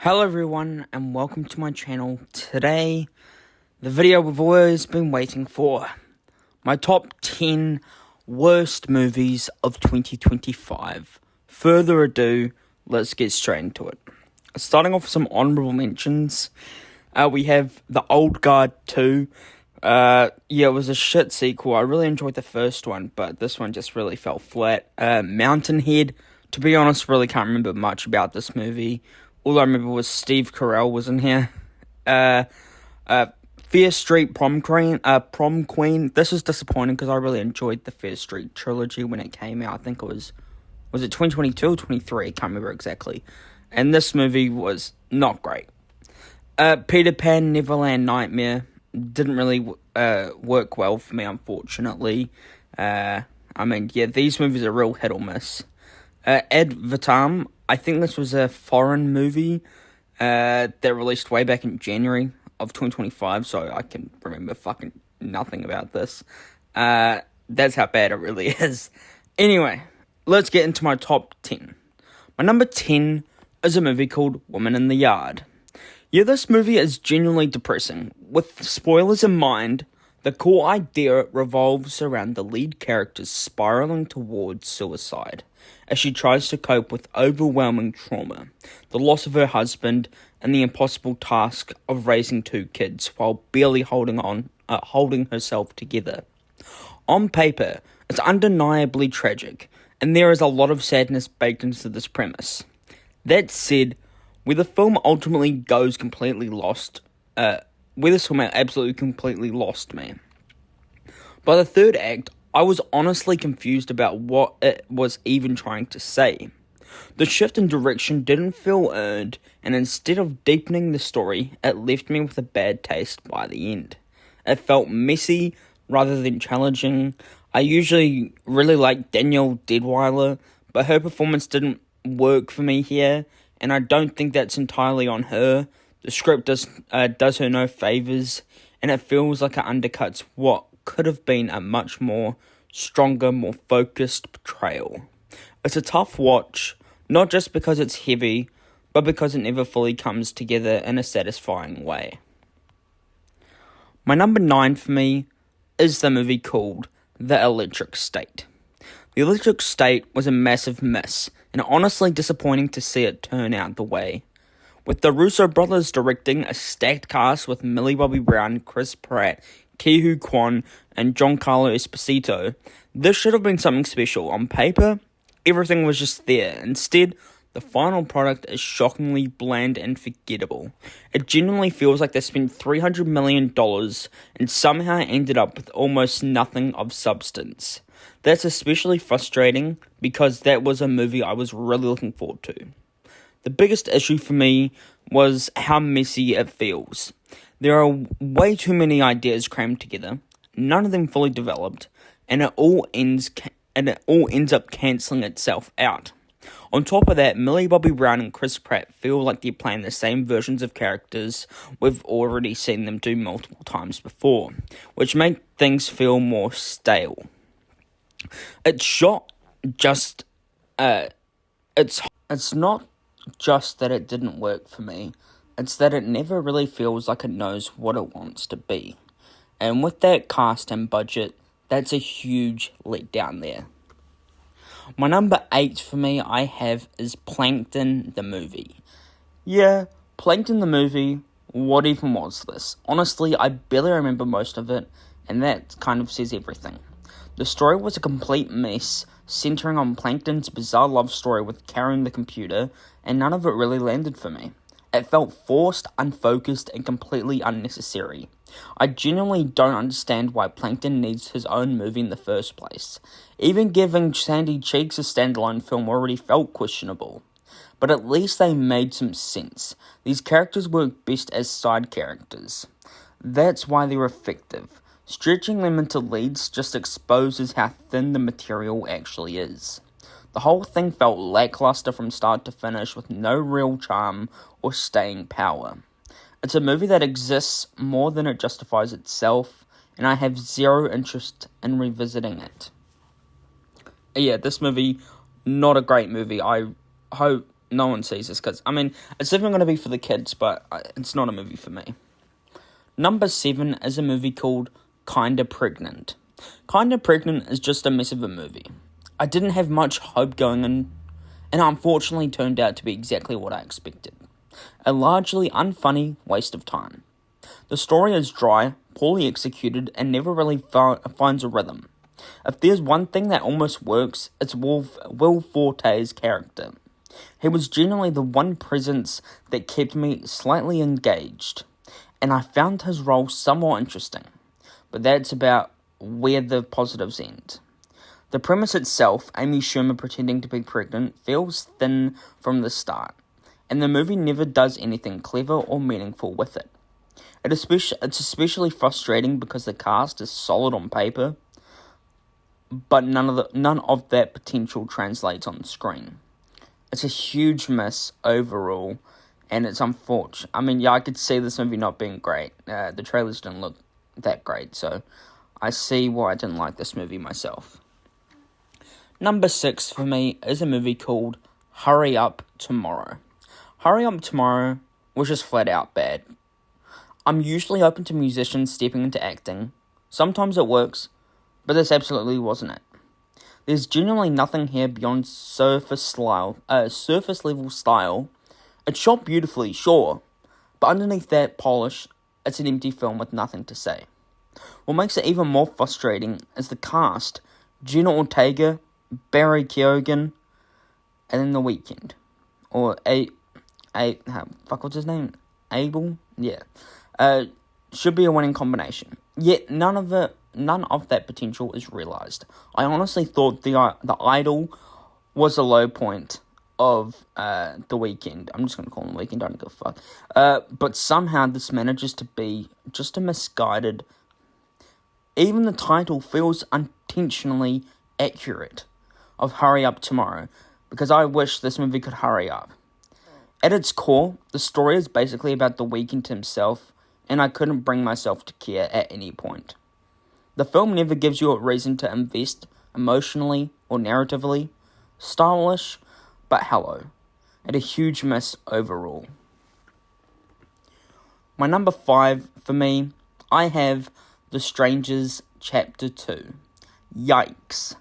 Hello everyone and welcome to my channel. Today, the video we've always been waiting for. My top 10 worst movies of 2025. Further ado, let's get straight into it. Starting off with some honorable mentions, we have The Old Guard 2. It was a shit sequel. I really enjoyed the first one, but this one just really fell flat. Mountainhead, to be honest, really can't remember much about this movie. All I remember was Steve Carell was in here. Fear Street Prom Queen. This is disappointing because I really enjoyed the Fear Street trilogy when it came out. I think it was it 2022 or 23? I can't remember exactly. And this movie was not great. Peter Pan Neverland Nightmare didn't really work well for me, unfortunately. These movies are real hit or miss. Ad Vitam, I think this was a foreign movie that released way back in January of 2025, so I can remember fucking nothing about this. That's how bad it really is. Anyway, let's get into my top 10. My number 10 is a movie called Woman in the Yard. Yeah, this movie is genuinely depressing. With spoilers in mind, the core idea revolves around the lead character spiraling towards suicide as she tries to cope with overwhelming trauma, the loss of her husband, and the impossible task of raising two kids while barely holding herself together. On paper, it's undeniably tragic, and there is a lot of sadness baked into this premise. That said, where the film ultimately goes completely lost, this film absolutely completely lost me. By the third act, I was honestly confused about what it was even trying to say. The shift in direction didn't feel earned, and instead of deepening the story, it left me with a bad taste by the end. It felt messy rather than challenging. I usually really like Danielle Deadwyler, but her performance didn't work for me here, and I don't think that's entirely on her. The script does her no favors, and it feels like it undercuts what could have been a much more stronger, more focused portrayal. It's a tough watch, not just because it's heavy, but because it never fully comes together in a satisfying way. My number 9 for me is the movie called The Electric State. The Electric State was a massive miss, and honestly disappointing to see it turn out the way. With the Russo brothers directing a stacked cast with Millie Bobby Brown, Chris Pratt, Ke Huy Quan, and Giancarlo Esposito, this should have been something special. On paper, everything was just there. Instead, the final product is shockingly bland and forgettable. It genuinely feels like they spent $300 million and somehow ended up with almost nothing of substance. That's especially frustrating because that was a movie I was really looking forward to. The biggest issue for me was how messy it feels. There are way too many ideas crammed together, none of them fully developed, and it all ends up cancelling itself out. On top of that, Millie Bobby Brown and Chris Pratt feel like they're playing the same versions of characters we've already seen them do multiple times before, which make things feel more stale. It's not just that it didn't work for me, it's that it never really feels like it knows what it wants to be. And with that cast and budget, that's a huge letdown there. My number 8 for me is Plankton the movie. Yeah, Plankton the movie, what even was this? Honestly, I barely remember most of it, and that kind of says everything. The story was a complete mess, centering on Plankton's bizarre love story with Karen the computer, and none of it really landed for me. It felt forced, unfocused, and completely unnecessary. I genuinely don't understand why Plankton needs his own movie in the first place. Even giving Sandy Cheeks a standalone film already felt questionable. But at least they made some sense. These characters work best as side characters. That's why they're effective. Stretching them into leads just exposes how thin the material actually is. The whole thing felt lackluster from start to finish with no real charm or staying power. It's a movie that exists more than it justifies itself, and I have zero interest in revisiting it. Yeah, this movie, not a great movie. I hope no one sees this because, it's definitely going to be for the kids, but it's not a movie for me. Number 7 is a movie called Kinda Pregnant. Kinda Pregnant is just a mess of a movie. I didn't have much hope going in, and unfortunately turned out to be exactly what I expected. A largely unfunny waste of time. The story is dry, poorly executed, and never really finds a rhythm. If there's one thing that almost works, it's Will Forte's character. He was genuinely the one presence that kept me slightly engaged, and I found his role somewhat interesting, but that's about where the positives end. The premise itself, Amy Schumer pretending to be pregnant, feels thin from the start, and the movie never does anything clever or meaningful with it. It's especially frustrating because the cast is solid on paper, but none of that potential translates on screen. It's a huge miss overall, and it's unfortunate. I could see this movie not being great. The trailers didn't look that great, so I see why I didn't like this movie myself. Number 6 for me is a movie called Hurry Up Tomorrow. Hurry Up Tomorrow was just flat out bad. I'm usually open to musicians stepping into acting. Sometimes it works, but this absolutely wasn't it. There's genuinely nothing here beyond surface level style. It's shot beautifully, sure, but underneath that polish, it's an empty film with nothing to say. What makes it even more frustrating is the cast: Jenna Ortega, Barry Keoghan, and then The Weeknd. Or what's his name? Abel? Yeah. Should be a winning combination. Yet none of that potential is realized. I honestly thought the Idol was a low point of The Weeknd. I'm just going to call him Weeknd, I don't give a fuck. But somehow this manages to be just a misguided... Even the title feels unintentionally accurate of Hurry Up Tomorrow, because I wish this movie could hurry up. At its core, the story is basically about The Weeknd himself, and I couldn't bring myself to care at any point. The film never gives you a reason to invest emotionally or narratively. Stylish, but hello. And a huge miss overall. My number 5, for me, I have The Strangers Chapter 2. Yikes.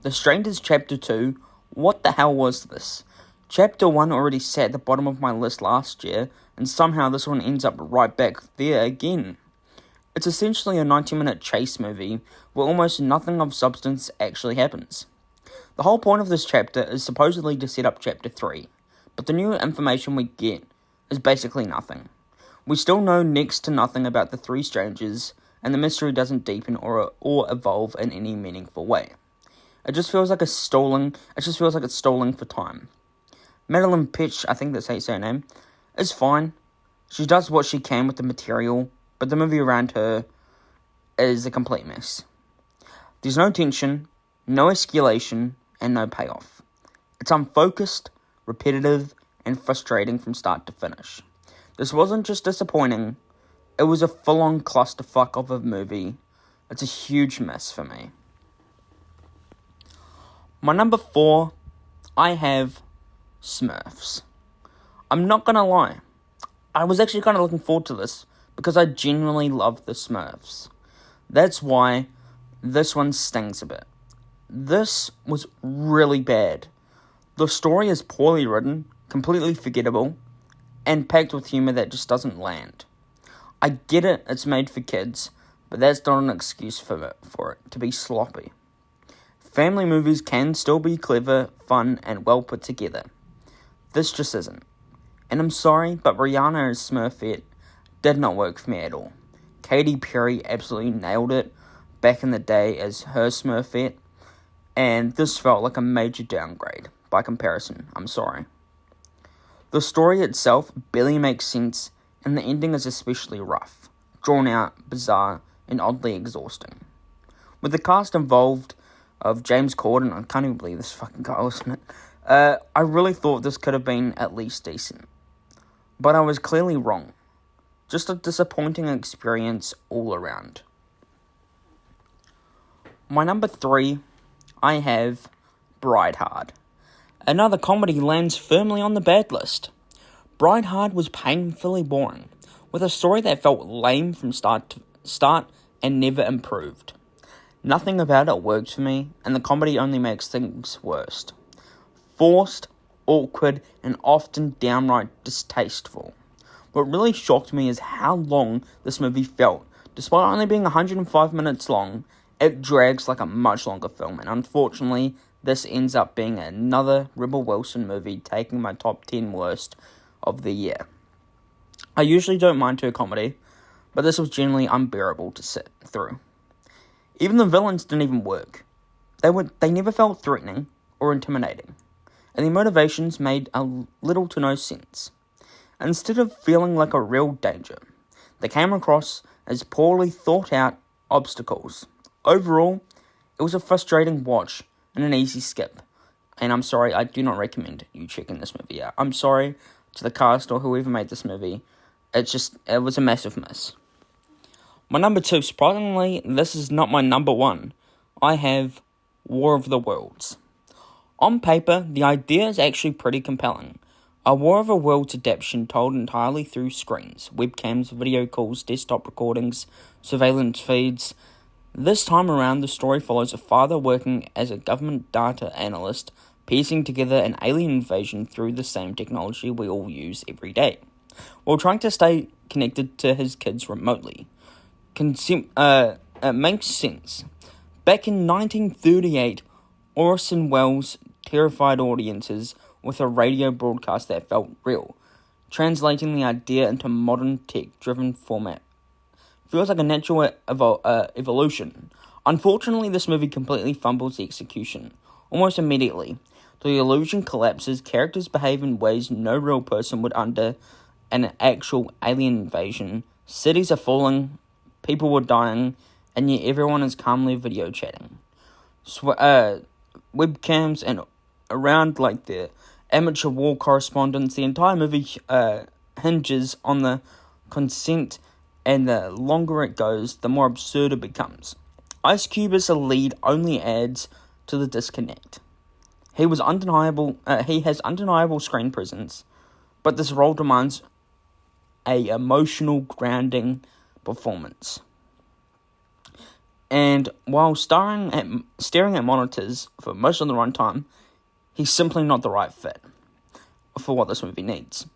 The Strangers Chapter 2, what the hell was this? Chapter 1 already sat at the bottom of my list last year, and somehow this one ends up right back there again. It's essentially a 90-minute chase movie where almost nothing of substance actually happens. The whole point of this chapter is supposedly to set up Chapter 3, but the new information we get is basically nothing. We still know next to nothing about the 3 strangers, and the mystery doesn't deepen or evolve in any meaningful way. It just feels like it's stalling for time. Madeline Petch, I think that's how you say her name, is fine. She does what she can with the material, but the movie around her is a complete mess. There's no tension, no escalation, and no payoff. It's unfocused, repetitive, and frustrating from start to finish. This wasn't just disappointing, it was a full-on clusterfuck of a movie. It's a huge mess for me. My number 4, I have Smurfs. I'm not gonna lie, I was actually kind of looking forward to this because I genuinely love the Smurfs. That's why this one stings a bit. This was really bad. The story is poorly written, completely forgettable, and packed with humor that just doesn't land. I get it, it's made for kids, but that's not an excuse for it to be sloppy. Family movies can still be clever, fun, and well put together. This just isn't. And I'm sorry, but Rihanna as Smurfette did not work for me at all. Katy Perry absolutely nailed it back in the day as her Smurfette, and this felt like a major downgrade by comparison. I'm sorry. The story itself barely makes sense, and the ending is especially rough, drawn out, bizarre, and oddly exhausting. With the cast involved of James Corden, I can't even believe this fucking guy was in it, I really thought this could have been at least decent. But I was clearly wrong. Just a disappointing experience all around. My number 3, I have Bride Hard. Another comedy lands firmly on the bad list. Bright Hard was painfully boring, with a story that felt lame from start to start and never improved. Nothing about it worked for me, and the comedy only makes things worse. Forced, awkward, and often downright distasteful. What really shocked me is how long this movie felt. Despite only being 105 minutes long, it drags like a much longer film, and unfortunately, this ends up being another Rebel Wilson movie taking my top 10 worst of the year. I usually don't mind her comedy, but this was generally unbearable to sit through. Even the villains didn't even work. They never felt threatening or intimidating, and their motivations made a little to no sense. Instead of feeling like a real danger, they came across as poorly thought out obstacles. Overall, it was a frustrating watch and an easy skip. And I'm sorry, I do not recommend you checking this movie out. I'm sorry to the cast or whoever made this movie. It was a massive miss. My number 2, surprisingly, this is not my number 1. I have War of the Worlds. On paper, the idea is actually pretty compelling. A War of the Worlds adaptation told entirely through screens, webcams, video calls, desktop recordings, surveillance feeds. This time around, the story follows a father working as a government data analyst, piecing together an alien invasion through the same technology we all use every day, while trying to stay connected to his kids remotely. It makes sense. Back in 1938, Orson Welles terrified audiences with a radio broadcast that felt real, translating the idea into modern tech-driven format. Feels like a natural evolution. Unfortunately, this movie completely fumbles the execution. Almost immediately, the illusion collapses, characters behave in ways no real person would under an actual alien invasion, cities are falling, people were dying, and yet everyone is calmly video chatting. Webcams and around like the amateur war correspondence, the entire movie hinges on the consent, and the longer it goes, the more absurd it becomes. Ice Cube as a lead only adds to the disconnect. He has undeniable screen presence, but this role demands a emotional, grounding performance. And while staring at monitors for most of the runtime, he's simply not the right fit for what this movie needs.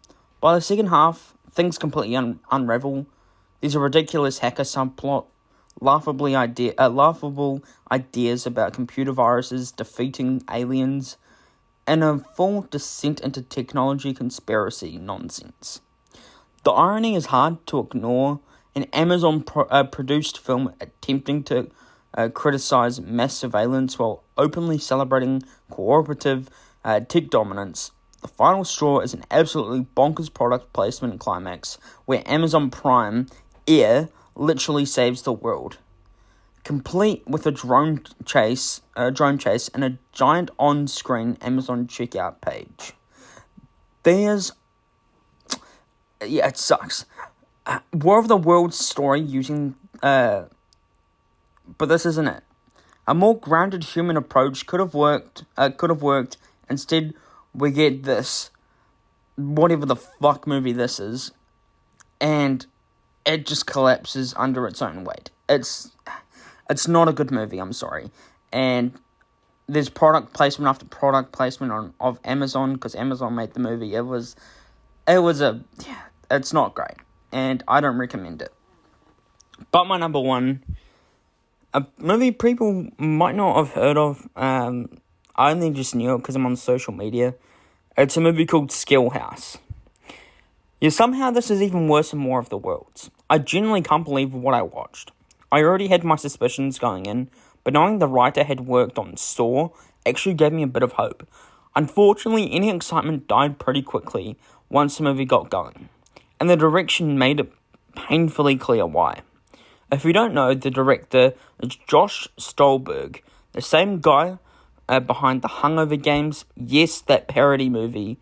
By the second half, things completely unravel. There's a ridiculous hacker subplot, laughable ideas about computer viruses defeating aliens, and a full descent into technology conspiracy nonsense. The irony is hard to ignore. An Amazon-produced film attempting to criticize mass surveillance while openly celebrating cooperative tech dominance. The final straw is an absolutely bonkers product placement climax where Amazon Prime Air literally saves the world, complete with a drone chase, and a giant on-screen Amazon checkout page. It sucks. War of the Worlds story using, but this isn't it. A more grounded human approach could have worked. Instead, we get this, whatever the fuck movie this is, and it just collapses under its own weight. It's not a good movie. I'm sorry, and there's product placement after product placement of Amazon because Amazon made the movie. It's not great, and I don't recommend it. But my number 1, a movie people might not have heard of. I only just knew it because I'm on social media. It's a movie called Skill House. Yeah, somehow this is even worse than War of the Worlds. I genuinely can't believe what I watched. I already had my suspicions going in, but knowing the writer had worked on Saw actually gave me a bit of hope. Unfortunately, any excitement died pretty quickly once the movie got going, and the direction made it painfully clear why. If you don't know, the director is Josh Stolberg, the same guy behind the Hungover Games, yes, that parody movie,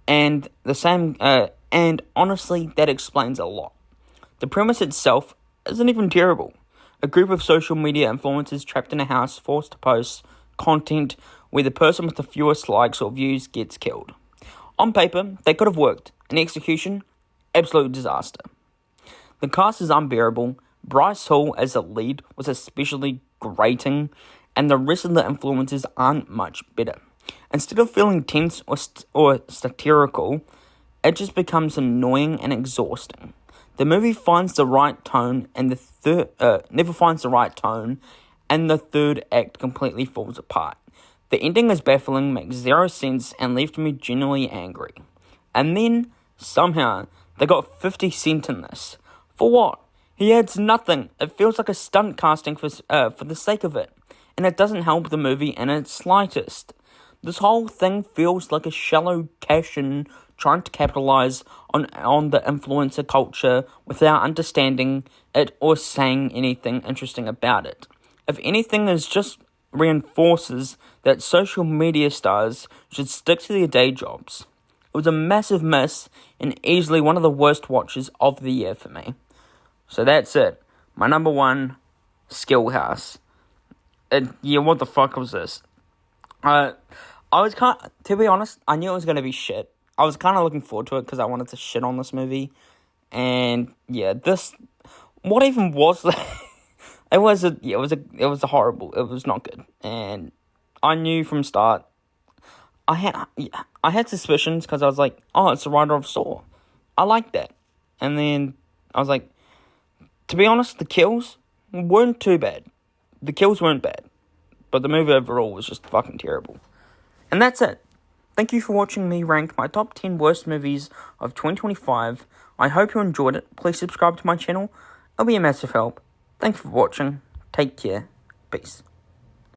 and honestly, that explains a lot. The premise itself isn't even terrible. A group of social media influencers trapped in a house, forced to post content where the person with the fewest likes or views gets killed. On paper, they could have worked. In execution, absolute disaster. The cast is unbearable. Bryce Hall as a lead was especially grating, and the rest of the influences aren't much better. Instead of feeling tense or satirical, it just becomes annoying and exhausting. The movie finds the right tone, and never finds the right tone, and the third act completely falls apart. The ending is baffling, makes zero sense, and left me genuinely angry. And then, somehow, they got 50 Cent in this. For what? He adds nothing. It feels like a stunt casting for the sake of it. And it doesn't help the movie in its slightest. This whole thing feels like a shallow cash-in trying to capitalize on the influencer culture without understanding it or saying anything interesting about it. If anything, it just reinforces that social media stars should stick to their day jobs. It was a massive miss and easily one of the worst watches of the year for me. So that's it. My number one, Skill House. Yeah, what the fuck was this? I was to be honest, I knew it was going to be shit. I was kind of looking forward to it because I wanted to shit on this movie. And yeah, what even was that? It was horrible. It was not good. And I knew from start, I had suspicions because I was like, oh, it's the writer of Saw. I like that. And then I was like, to be honest, the kills weren't too bad. The kills weren't bad. But the movie overall was just fucking terrible. And that's it. Thank you for watching me rank my top 10 worst movies of 2025. I hope you enjoyed it. Please subscribe to my channel. It'll be a massive help. Thank you for watching. Take care. Peace.